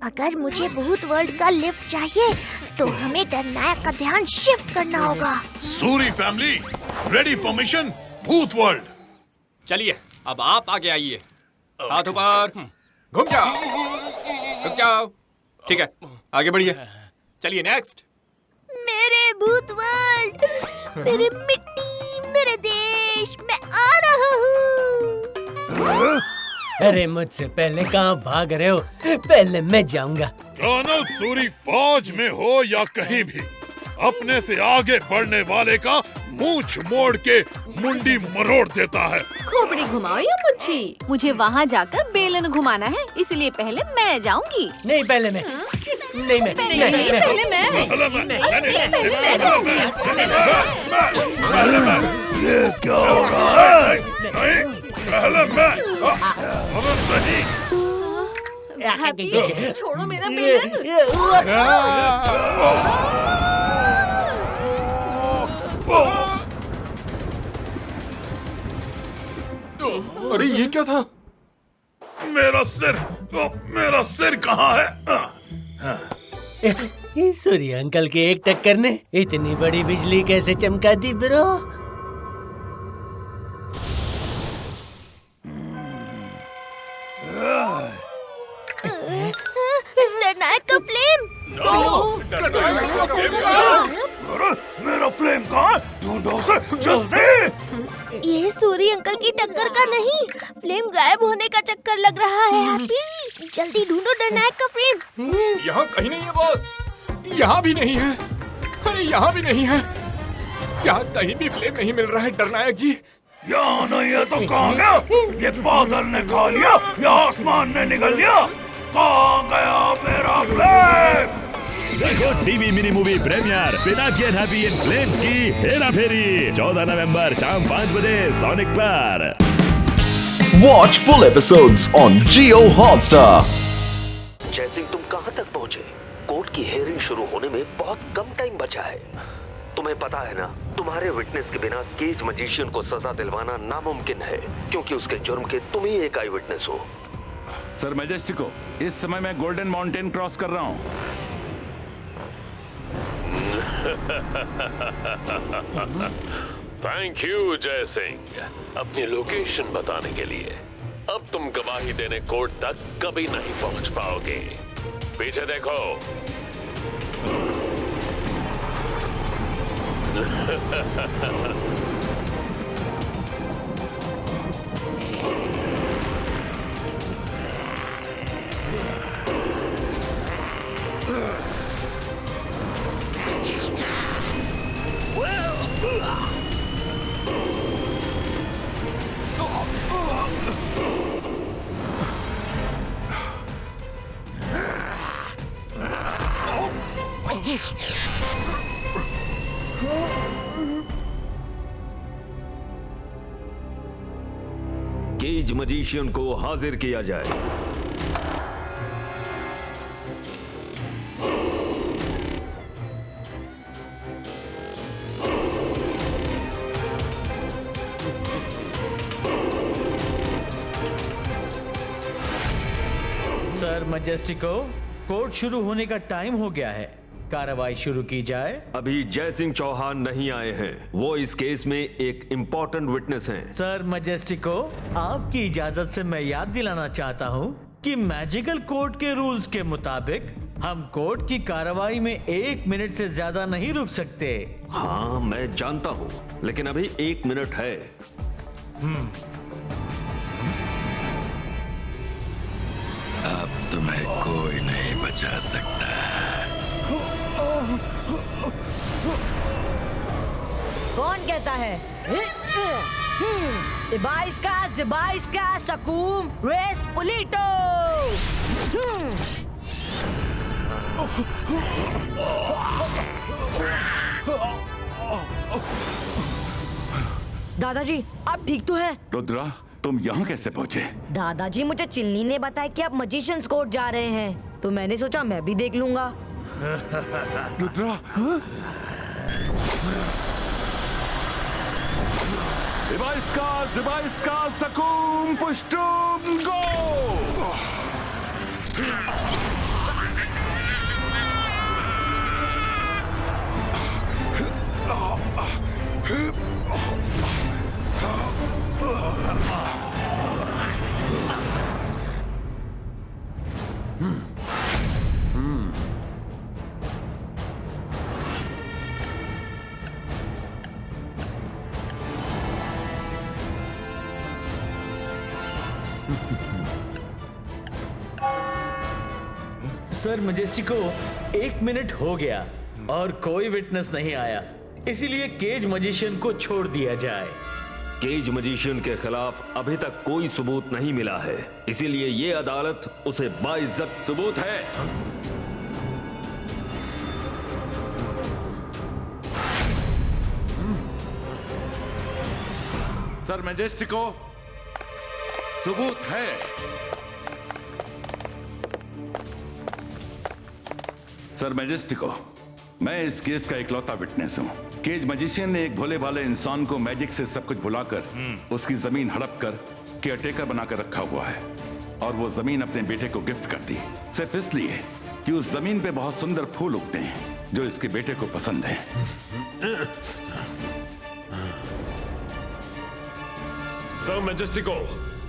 अगर मुझे भूत वर्ल्ड का लिफ्ट चाहिए तो हमें डरनायक का ध्यान शिफ्ट करना होगा। सूरी फैमिली, रेडी परमिशन भूत वर्ल्ड। चलिए अब आप आगे आइए, हाथ ऊपर, घूम जाओ, रुक जाओ। ठीक है, आगे बढ़िए। चलिए नेक्स्ट। मेरे भूत वर्ल्ड, मेरी मिट्टी, मेरे देश, मैं आ रहा हूँ। अरे मुझसे पहले कहाँ भाग रहे हो? पहले मैं जाऊंगा। कर्नल सूरी फौज में हो या कहीं भी, अपने से आगे बढ़ने वाले का मूंछ मोड़ के मुंडी मरोड़ देता है। खोपड़ी घुमाओ या मुच्छी? मुझे वहाँ जाकर बेलन घुमाना है, इसलिए पहले मैं जाऊंगी। नहीं पहले मैं। नहीं मैं। पहले मैं। ये क्या हो रहा है? पहले मैं। हैप्पी, छोड़ो मेरा बेलन। अरे ये क्या था? मेरा सिर कहाँ है? सूर्य अंकल के एक टक्कर ने इतनी बड़ी बिजली कैसे चमका दी ब्रो? डरनायक का फ्लेम। मेरा फ्लेम कहाँ? ढूंढो उसे जल्दी। ये सूरी अंकल की टक्कर का नहीं, फ्लेम गायब होने का चक्कर लग रहा है। हैप्पी, जल्दी ढूंढो डरनायक का फ्लेम। यहाँ कहीं नहीं है बॉस, यहाँ भी नहीं है, अरे यहाँ भी नहीं है, यहाँ कहीं भी फ्लेम नहीं मिल रहा है डरनायक जी। यहाँ नहीं है तो कहाँ गया? ये बादल ने खा लिया या आसमान ने निगल लिया? कहाँ गया मेरा फ्लेम? देखो TV mini movie premiere Pinaki and happy in flames की हेरा फेरी 14 नवंबर शाम 5 बजे सोनिक पर। Watch full episodes on Jio Hotstar. Jaisingh, तुम कहां तक पहुंचे? कोर्ट की हियरिंग शुरू होने में बहुत कम टाइम बचा है। तुम्हें पता है ना, तुम्हारे विटनेस के बिना केज मजिशियन को सजा दिलवाना नामुमकिन है, क्योंकि उसके जुर्म के तुम ही एक आई विटनेस हो। सर मैजेस्टिको, इस समय मैं गोल्डन माउंटेन क्रॉस कर रहा हूँ। थैंक यू जय सिंह, अपनी लोकेशन बताने के लिए। अब तुम गवाही देने कोर्ट तक कभी नहीं पहुंच पाओगे। पीछे देखो। केज मजिशियन को हाजिर किया जाए। सर मैजेस्टिको, कोर्ट शुरू होने का टाइम हो गया है, कार्रवाई शुरू की जाए। अभी जय सिंह चौहान नहीं आए हैं, वो इस केस में एक इम्पोर्टेंट विटनेस हैं। सर मैजेस्टिको, आपकी इजाजत से मैं याद दिलाना चाहता हूँ कि मैजिकल कोर्ट के रूल्स के मुताबिक हम कोर्ट की कार्रवाई में 1 मिनट से ज्यादा नहीं रुक सकते। हाँ मैं जानता हूँ, लेकिन अभी 1 मिनट है। अब तुम्हें कोई नहीं बचा सकता। कौन कहता है? Ibaiska, Sakum, Res Polito! दादाजी, आप ठीक तो हैं? रुद्रा, तुम यहाँ कैसे पहुँचे? दादाजी, मुझे चिल्ली ने बताया कि आप मजिशियंस कोर्ट जा रहे हैं, तो मैंने सोचा मैं भी देख लूंगा। Rudra, Ibaiska, Sakum, Pushtum, go! Sir मजेस्टिको, 1 मिनट हो गया और कोई विटनेस नहीं आया, इसीलिए केज मजिशियन को छोड़ दिया जाए। केज मजिशियन के खिलाफ अभी तक कोई सबूत नहीं मिला है, इसीलिए ये अदालत उसे बाइज्जत सबूत है। सर मैजेस्टिको, सबूत है। सर मैजेस्टिको, मैं इस केस का इकलौता विटनेस हूँ। केज मजिशियन ने एक भोले भाले इंसान को मैजिक से सब कुछ भुलाकर उसकी जमीन हड़प कर केयरटेकर बनाकर रखा हुआ है और वो जमीन अपने बेटे को गिफ्ट कर दी, सिर्फ इसलिए कि उस जमीन पे बहुत सुंदर फूल उगते हैं जो इसके बेटे को पसंद है। सर मैजेस्टिको,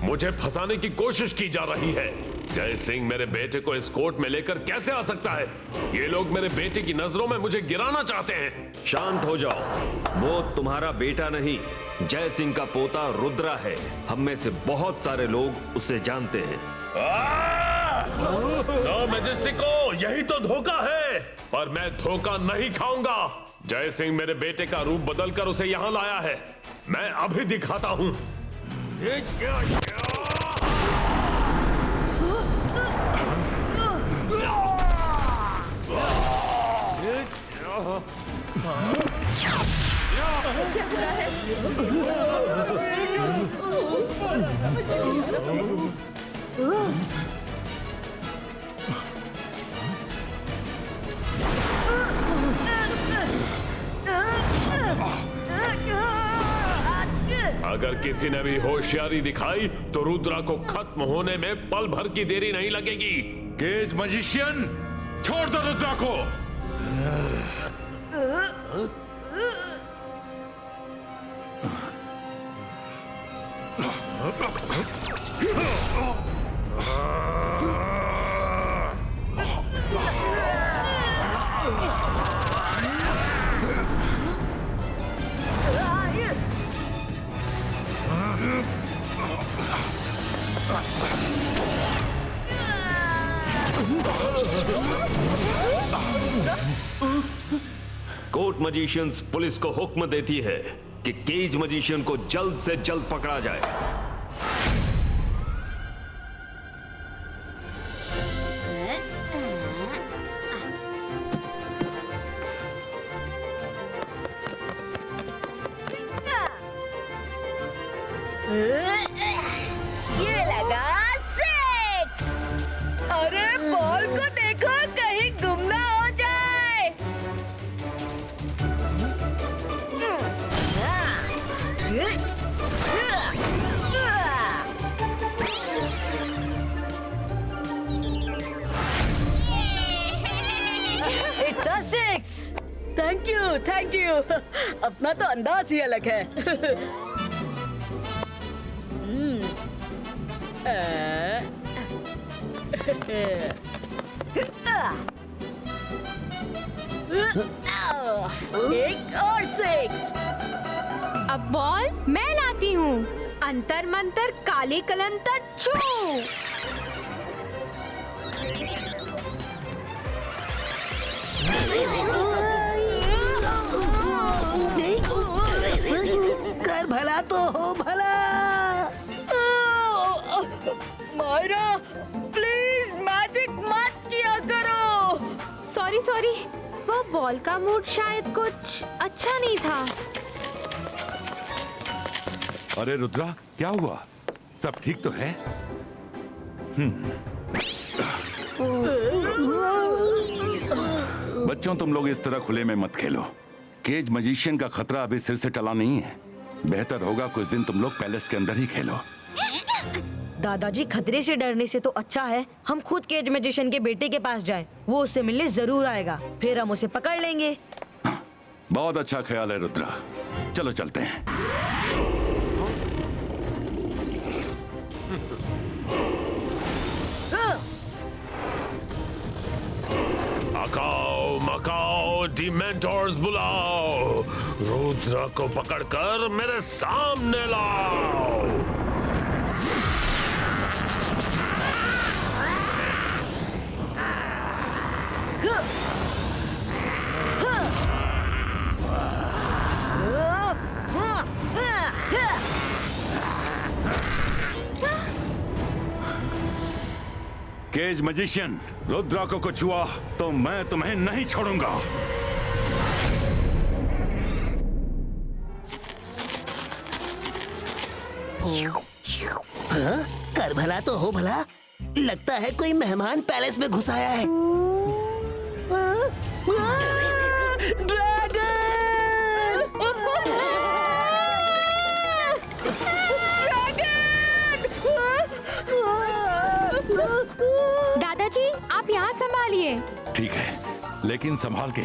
मुझे फंसाने की कोशिश की जा रही है। जय सिंह मेरे बेटे को इस कोर्ट में लेकर कैसे आ सकता है? ये लोग मेरे बेटे की नजरों में मुझे गिराना चाहते हैं। शांत हो जाओ, वो तुम्हारा बेटा नहीं, जय सिंह का पोता रुद्रा है। हम में से बहुत सारे लोग उसे जानते हैं। सर मैजेस्टिको, यही तो धोखा है, पर मैं धोखा नहीं खाऊंगा। जय सिंह मेरे बेटे का रूप बदलकर उसे यहाँ लाया है। मैं अभी दिखाता हूँ। अगर किसी ने भी होशियारी दिखाई तो रुद्रा को खत्म होने में पल भर की देरी नहीं लगेगी। केज मजिशियन, छोड़ दो रुद्रा को। कोर्ट मजिशियंस पुलिस को हुक्म देती है कि केज मजिशियन को जल्द से जल्द पकड़ा जाए। ये लगा 6। अरे बॉल को देखो, कहीं गुम ना हो जाए। It's a 6. Thank you. अपना तो अंदाज ही अलग है। एक और 6। अब बॉल मैं लाती हूँ। अंतर मंतर काली कलंतर चू। कर भला तो हो भला। मायरा, प्लीज मैजिक मत किया करो। सॉरी, वो बॉल का मूड शायद कुछ अच्छा नहीं था। अरे रुद्रा, क्या हुआ? सब ठीक तो है? बच्चों, तुम लोग इस तरह खुले में मत खेलो। केज मजिशियन का खतरा अभी सिर से टला नहीं है। बेहतर होगा कुछ दिन तुम लोग पैलेस के अंदर ही खेलो। दादाजी, खतरे से डरने से तो अच्छा है हम खुद केज मैजिशियन के बेटे के पास जाएं। वो उससे मिलने जरूर आएगा, फिर हम उसे पकड़ लेंगे। बहुत अच्छा ख्याल है रुद्रा, चलो चलते हैं। मकाओ मकाओ डिमेंटर्स बुलाओ, रुद्र को पकड़कर मेरे सामने लाओ। केज मैजिशियन, रुद्रा को कुछ हुआ तो मैं तुम्हें नहीं छोड़ूंगा। हाँ? कर भला तो हो भला, लगता है कोई मेहमान पैलेस में घुस आया है। दादाजी आप यहाँ संभालिए। ठीक है, लेकिन संभाल के।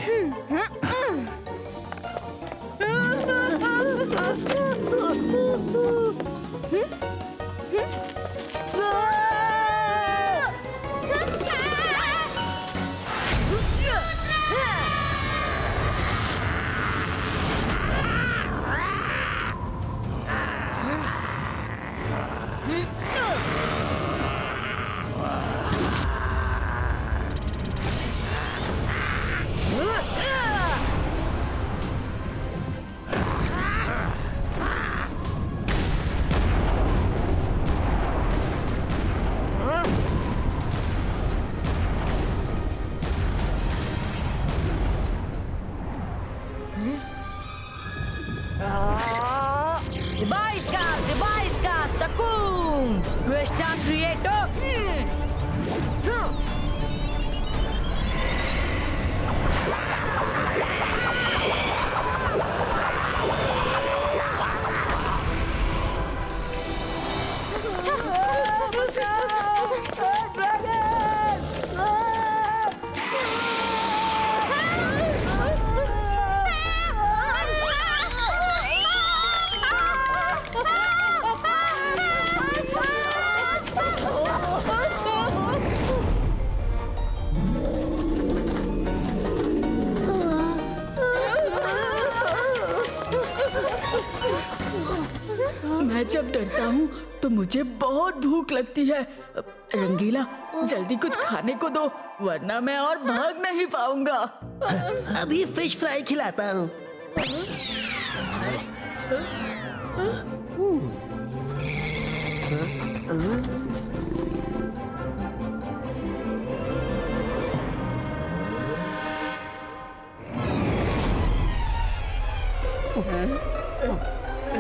Zibaiska, Sakum! Question Creator! मैं जब डरता हूँ तो मुझे बहुत भूख लगती है। रंगीला जल्दी कुछ खाने को दो, वरना मैं और भाग नहीं पाऊंगा। अभी फिश फ्राई खिलाता हूँ।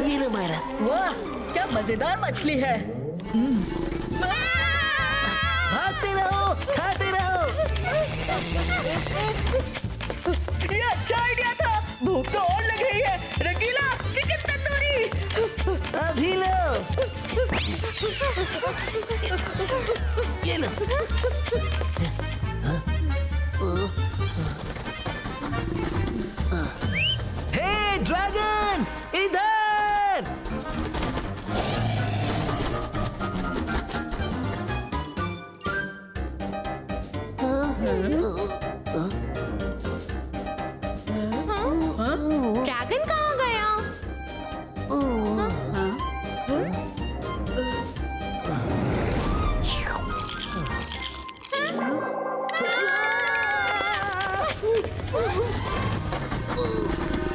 ये लो मारा। वाह क्या मजेदार मछली है। भागते रहो, खाते रहो। ये अच्छा आइडिया था, भूख तो और लग रही है। रंगीला चिकन तंदूरी। अभी लो। ये लो। हे ड्रैगन, इधर। ड्रैगन कहाँ गया?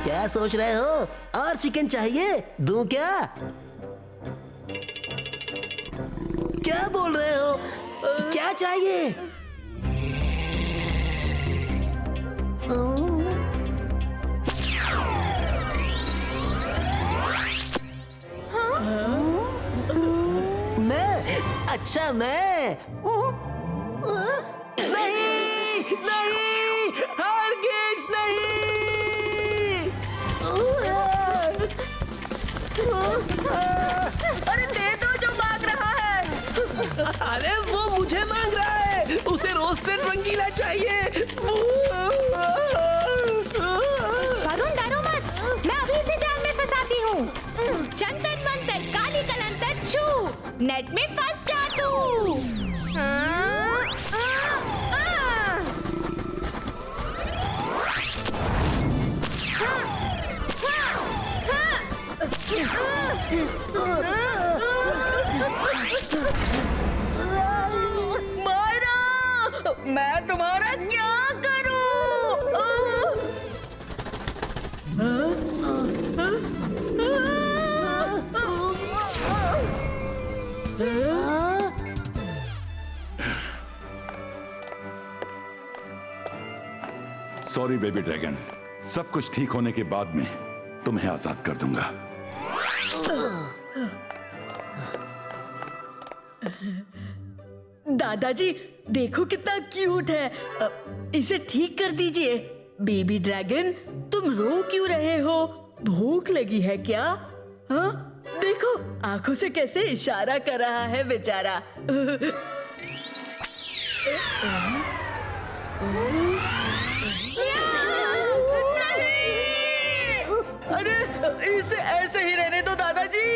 क्या सोच रहे हो? और चिकन चाहिए? दूं क्या? क्या बोल रहे हो? क्या चाहिए? मैं? अच्छा मैं? नहीं, नहीं, हरगिज़ नहीं। अरे दे दो जो मांग रहा है। अरे वो मुझे मांग रहा है, उसे रोस्टेड रंगीला चाहिए। वरुण डरो मत, मैं अभी से जाल में फंसाती हूँ। जंतर मंतर काली कलंतर छू, नेट में फंस जा तू। मैं तुम्हारा क्या करूं? सॉरी बेबी ड्रैगन, सब कुछ ठीक होने के बाद में तुम्हें आजाद कर दूंगा। दादाजी देखो कितना क्यूट है, इसे ठीक कर दीजिए। बेबी ड्रैगन, तुम रो क्यों रहे हो? भूख लगी है क्या? हाँ, देखो आंखों से कैसे इशारा कर रहा है बेचारा। अरे इसे ऐसे ही रहने दो दादाजी,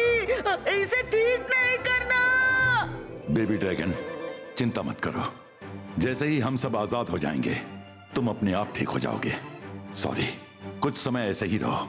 इसे ठीक नहीं करना। बेबी ड्रैगन, चिंता मत करो, जैसे ही हम सब आजाद हो जाएंगे तुम अपने आप ठीक हो जाओगे। सॉरी, कुछ समय ऐसे ही रहो।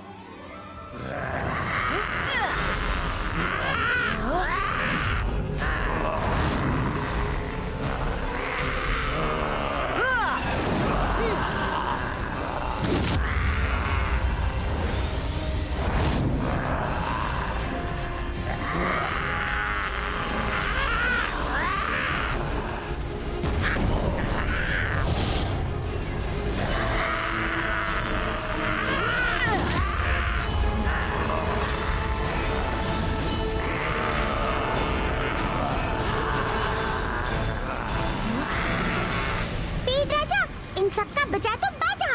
सबका बचा तो बचा।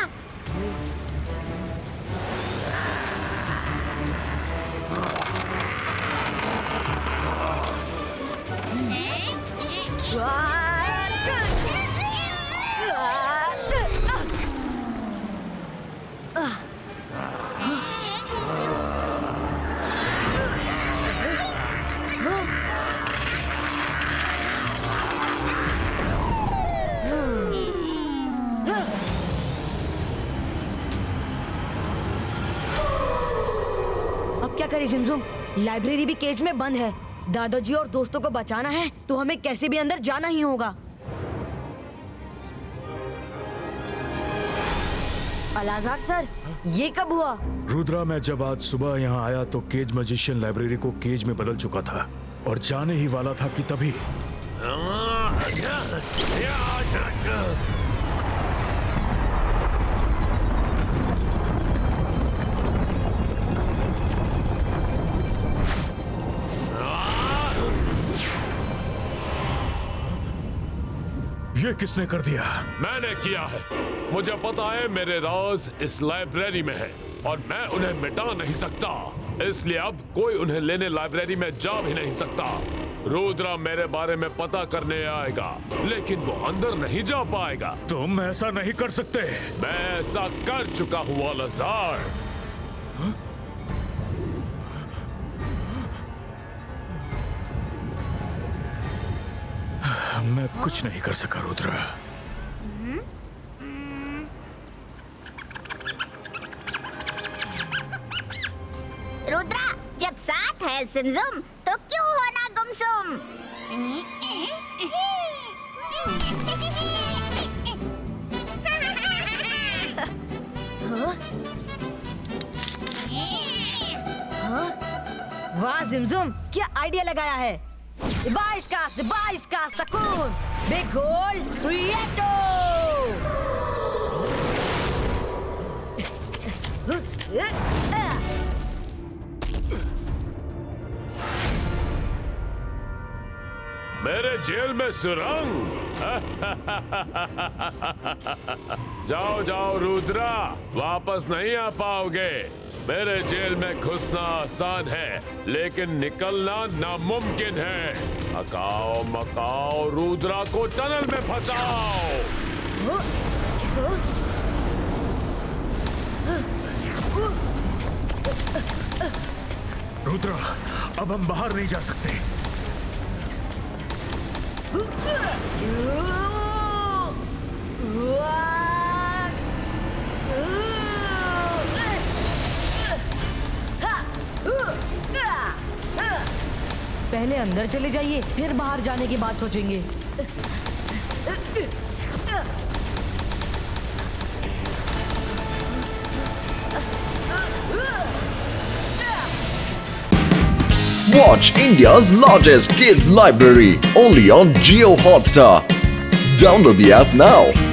क्या करें जिमजुम, लाइब्रेरी भी केज में बंद है। दादाजी और दोस्तों को बचाना है तो हमें कैसे भी अंदर जाना ही होगा। अलाजार सर, ये कब हुआ? रुद्रा, मैं जब आज सुबह यहाँ आया तो केज मैजिशियन लाइब्रेरी को केज में बदल चुका था और जाने ही वाला था कि तभी ये किसने कर दिया? मैंने किया है। मुझे पता है मेरे राज इस लाइब्रेरी में है और मैं उन्हें मिटा नहीं सकता, इसलिए अब कोई उन्हें लेने लाइब्रेरी में जा भी नहीं सकता। रुद्रा मेरे बारे में पता करने आएगा, लेकिन वो अंदर नहीं जा पाएगा। तुम ऐसा नहीं कर सकते। मैं ऐसा कर चुका हूँ अलाजार। मैं कुछ नहीं कर सका रुद्रा। रुद्रा, जब साथ है जिमजुम तो क्यों होना गुमसुम? वाह जिमजुम, क्या आइडिया लगाया है। बाइस का सकून, बिग होल क्रिएटो। मेरे जेल में सुरंग। जाओ जाओ रुद्रा, वापस नहीं आ पाओगे। मेरे जेल में घुसना आसान है, लेकिन निकलना नामुमकिन है। अकाओ मकाओ रुद्रा को टनल में फंसाओ। रुद्रा, अब हम बाहर नहीं जा सकते। पहले अंदर चले जाइए, फिर बाहर जाने की बात सोचेंगे। Watch India's largest kids library only on Jio Hotstar. Download the app now.